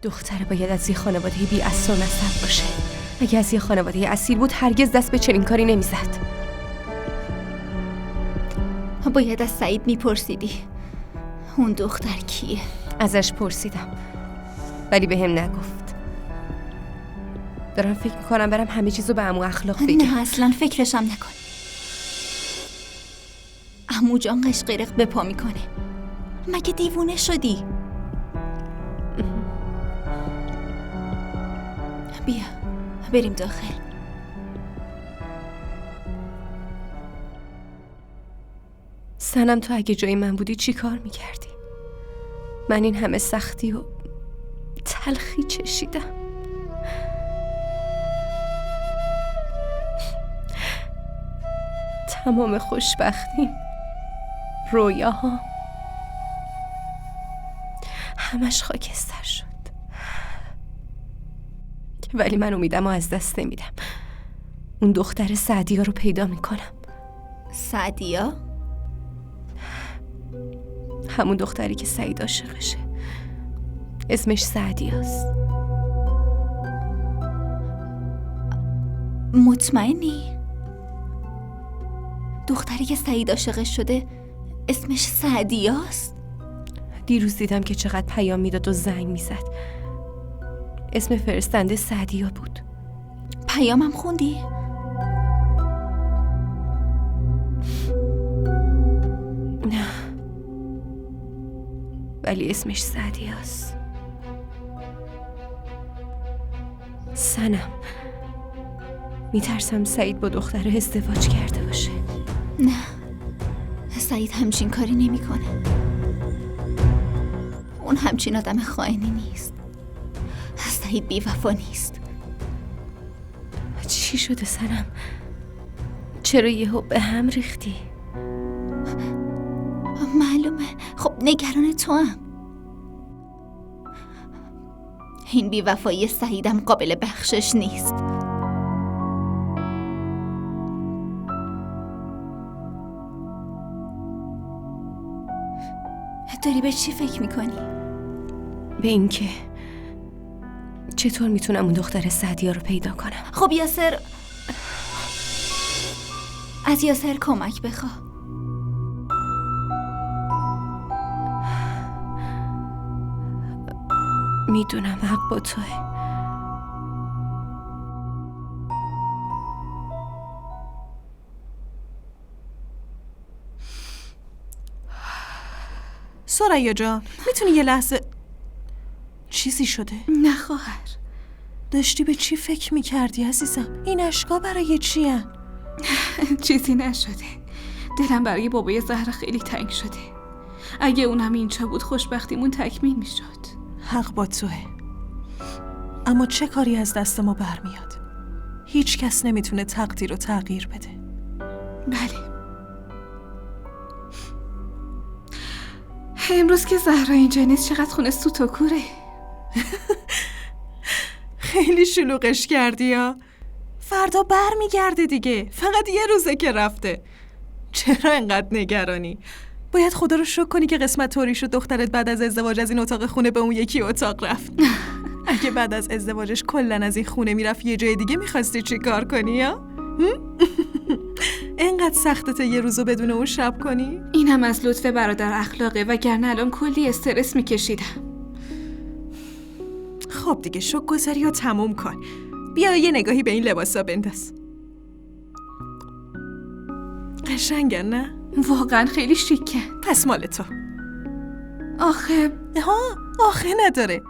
دختر باید از یه خانواده بی اصل و نسب باشه. اگه از یه خانواده اصیل بود هرگز دست به چنین کاری نمیزد. باید از سعید میپرسیدی اون دختر کیه؟ ازش پرسیدم ولی به هم نگفت. دارم فکر میکنم برم همه چیزو به عمو اخلاق بگم. نه اصلا فکرشم نکن. عمو جان قشقرق به پا میکنه. مگه دیوونه شدی؟ بیا بریم داخل. سنم تو اگه جای من بودی چی کار میکردی؟ من این همه سختی و تلخی چشیدم. تمام خوشبختیم، رویاها همش خاکستر شد. ولی من امیدم رو از دست نمیدم. اون دختر سعدیا رو پیدا میکنم. سعدیا؟ همون دختری که سعید عاشقشه. اسمش سعدیاست. مطمئنی؟ دختری که سعید عاشقش شده اسمش سعدیاست؟ دیروز دیدم که چقدر پیام میداد و زنگ میزد. اسم فرستنده سعدیا بود. پیامم خوندی؟ نه ولی اسمش سعدیاست. سنم میترسم سعید با دختره ازدواج کرده باشه. نه سعید همچین کاری نمیکنه. اون همچین آدم خائنی نیست. سعید بی وفا نیست. چی شده سنم؟ چرا یهو به هم ریختی؟ معلومه. خب نگران تو هم. این بی وفایی سعیدم قابل بخشش نیست. داری به چی فکر میکنی؟ به این که چطور میتونم اون دختر سعدیا رو پیدا کنم. خب یاسر، از یاسر کمک بخواه. میدونم حق با توه. ثریا جان میتونی یه لحظه؟ چیزی شده؟ نه خواهر. داشتی به چی فکر میکردی عزیزم؟ این اشکا برای چی هن؟ چیزی نشده. دلم برای بابای زهرا خیلی تنگ شده. اگه اونم اینجا بود خوشبختیمون تکمیل میشد. حق با توه. اما چه کاری از دست ما برمیاد؟ هیچ کس نمیتونه تقدیر رو تغییر بده. بله. امروز که زهرا اینجا نیست چقدر خونه سوت و کوره. خیلی شلوغش کردی ها. فردا برمیگرده دیگه. فقط یه روزه که رفته. چرا انقدر نگرانی؟ باید خدا رو شکر کنی که قسمت طوری شد دخترت بعد از ازدواج از این اتاق خونه به اون یکی اتاق رفت. اگه بعد از ازدواجش کلن از این خونه میرفت یه جای دیگه میخواستی چی کار کنی ها؟ انقدر سختته یه روزو بدون اون شب کنی؟ اینم از لطف برادر اخلاقه وگرنه الان کلی استرس میکشیدم. خب دیگه شکرگزاری رو تموم کن. بیا یه نگاهی به این لباسا بنداز. قشنگن نه؟ واقعا خیلی شیکه. پس مال تو. آخه نداره.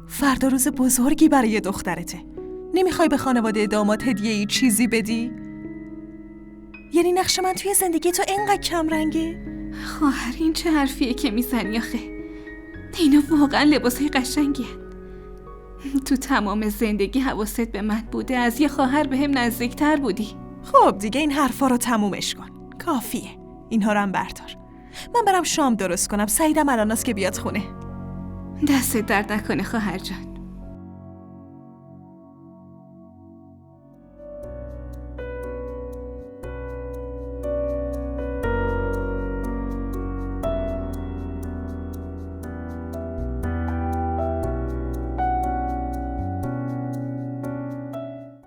فردا روز بزرگی برای دخترته. نمیخوای به خانواده داماد هدیه‌ای چیزی بدی؟ یعنی نقش من توی زندگی تو اینقدر کم رنگه؟ خواهر این چه حرفیه که میزنی آخه؟ اینا واقعا لباسای قشنگیه. تو تمام زندگی حواست به من بوده. از یه خواهر به هم نزدیکتر بودی. خب دیگه این حرفا رو تمومش کن. کافیه. اینها رو هم بردار. من برم شام درست کنم. سعیدم الاناست که بیاد خونه. دست درد نکنه خواهر جان.